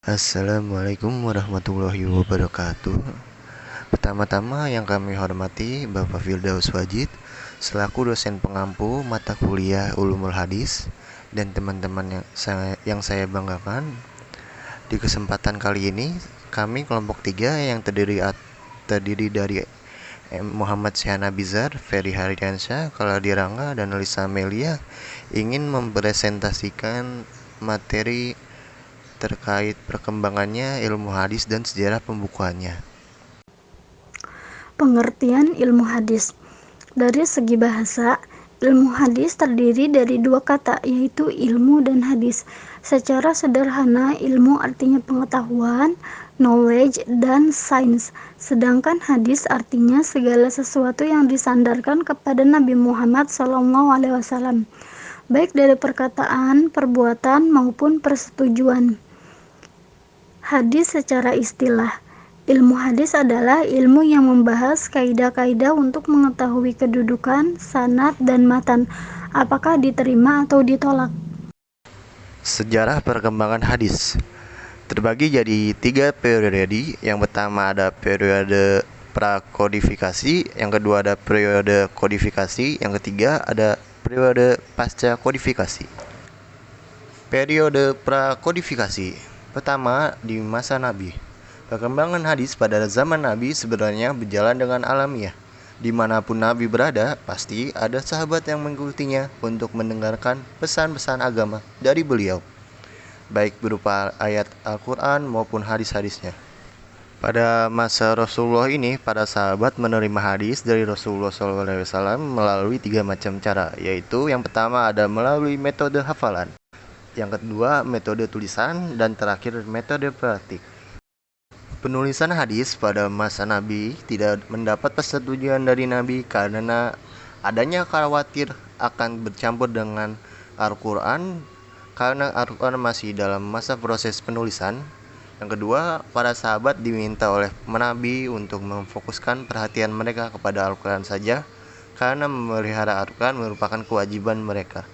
Assalamualaikum warahmatullahi wabarakatuh. Pertama-tama yang kami hormati Bapak Firdaus Wajid selaku dosen pengampu mata kuliah Ulumul Hadis dan teman-teman yang saya banggakan. Di kesempatan kali ini kami kelompok 3 yang terdiri dari Muhammad Syahana Bizar, Ferry Hariansyah, Kaladi Rangga, dan Lisa Amelia ingin mempresentasikan materi terkait perkembangannya ilmu hadis dan sejarah pembukuannya. Pengertian ilmu hadis. Dari segi bahasa, ilmu hadis terdiri dari dua kata, yaitu ilmu dan hadis. Secara sederhana, ilmu artinya pengetahuan, knowledge, dan sains. Sedangkan hadis artinya segala sesuatu yang disandarkan kepada Nabi Muhammad SAW, baik dari perkataan, perbuatan, maupun persetujuan. Hadis secara istilah. Ilmu hadis adalah ilmu yang membahas kaidah-kaidah untuk mengetahui kedudukan, sanad, dan matan, apakah diterima atau ditolak. Sejarah perkembangan hadis terbagi jadi 3 periode. Yang pertama ada periode prakodifikasi, yang kedua ada periode kodifikasi, yang ketiga ada periode pasca kodifikasi. Periode prakodifikasi pertama di masa Nabi. Perkembangan hadis pada zaman Nabi sebenarnya berjalan dengan alamiah. Dimanapun Nabi berada, pasti ada sahabat yang mengikutinya untuk mendengarkan pesan-pesan agama dari beliau, baik berupa ayat Al-Quran maupun hadis-hadisnya. Pada masa Rasulullah ini, para sahabat menerima hadis dari Rasulullah SAW melalui 3 macam cara, yaitu yang pertama ada melalui metode hafalan, yang kedua metode tulisan, dan terakhir metode praktik. Penulisan hadis pada masa Nabi tidak mendapat persetujuan dari Nabi karena adanya khawatir akan bercampur dengan Al-Quran karena Al-Quran masih dalam masa proses penulisan. Yang kedua, para sahabat diminta oleh Nabi untuk memfokuskan perhatian mereka kepada Al-Quran saja karena memelihara Al-Quran merupakan kewajiban mereka.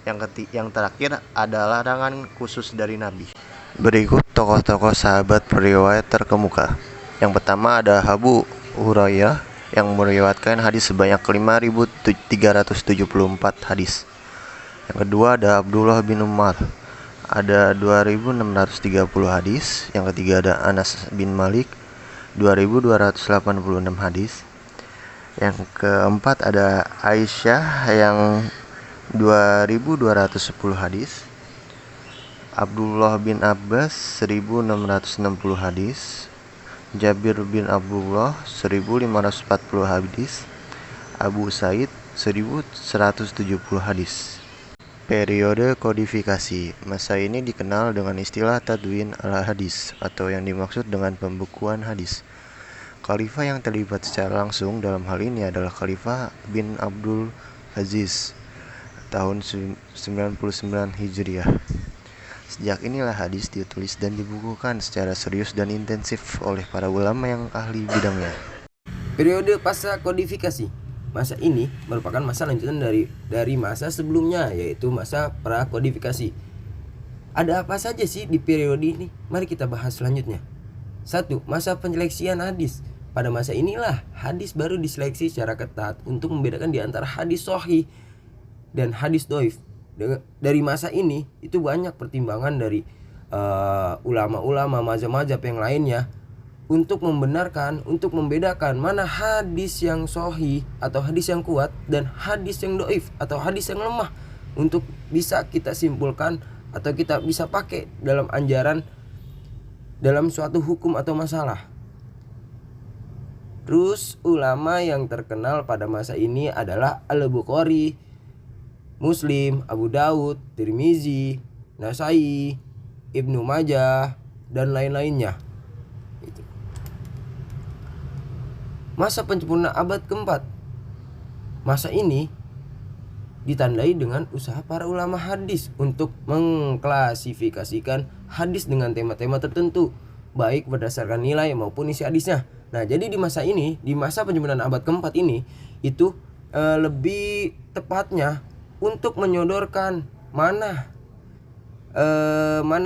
Yang terakhir adalah larangan khusus dari Nabi. Berikut tokoh-tokoh sahabat periwayat terkemuka. Yang pertama ada Abu Hurairah yang meriwayatkan hadis sebanyak 5.374 hadis. Yang kedua ada Abdullah bin Umar, ada 2.630 hadis. Yang ketiga ada Anas bin Malik, 2.286 hadis. Yang keempat ada Aisyah yang 2.210 hadis. Abdullah bin Abbas 1660 hadis, Jabir bin Abdullah 1540 hadis, Abu Said 1170 hadis. Periode kodifikasi. Masa ini dikenal dengan istilah tadwin al-hadis atau yang dimaksud dengan pembukuan hadis. Khalifah yang terlibat secara langsung dalam hal ini adalah Khalifah bin Abdul Aziz tahun 99 Hijriah. Sejak inilah hadis ditulis dan dibukukan secara serius dan intensif oleh para ulama yang ahli bidangnya. Periode pasca kodifikasi. Masa ini merupakan masa lanjutan dari masa sebelumnya, yaitu masa prakodifikasi. Ada apa saja sih di periode ini? Mari kita bahas selanjutnya. 1. Masa penyeleksian hadis. Pada masa inilah hadis baru diseleksi secara ketat untuk membedakan di antara hadis sahih dan hadis dhaif. Dari masa ini itu banyak pertimbangan dari ulama-ulama mazhab-mazhab yang lainnya untuk membenarkan, untuk membedakan mana hadis yang sahih atau hadis yang kuat dan hadis yang dhaif atau hadis yang lemah, untuk bisa kita simpulkan atau kita bisa pakai dalam anjaran dalam suatu hukum atau masalah. Terus ulama yang terkenal pada masa ini adalah Al-Bukhari, Muslim, Abu Daud, Tirmizi, Nasai, Ibnu Majah, dan lain-lainnya. Masa penyempurna abad keempat. Masa ini ditandai dengan usaha para ulama hadis untuk mengklasifikasikan hadis dengan tema-tema tertentu, baik berdasarkan nilai maupun isi hadisnya. Nah, jadi di masa ini, di masa penyempurnaan abad keempat ini, itu lebih tepatnya untuk menyodorkan mana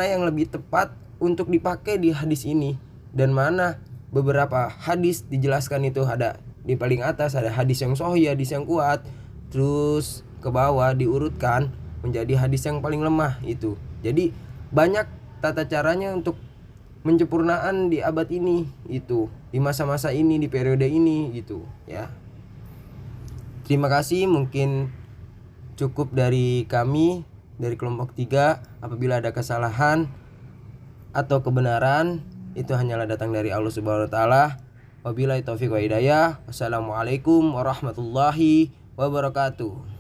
yang lebih tepat untuk dipakai di hadis ini, dan mana beberapa hadis dijelaskan itu ada di paling atas, ada hadis yang sahih, hadis yang kuat, terus ke bawah diurutkan menjadi hadis yang paling lemah itu. Jadi banyak tata caranya untuk penyempurnaan di abad ini itu, di masa-masa ini, di periode ini gitu ya. Terima kasih, mungkin cukup dari kami dari kelompok 3. Apabila ada kesalahan atau kebenaran, itu hanyalah datang dari Allah Subhanahu wa taala. Wabillahi taufiq wa hidayah. Wassalamualaikum warahmatullahi wabarakatuh.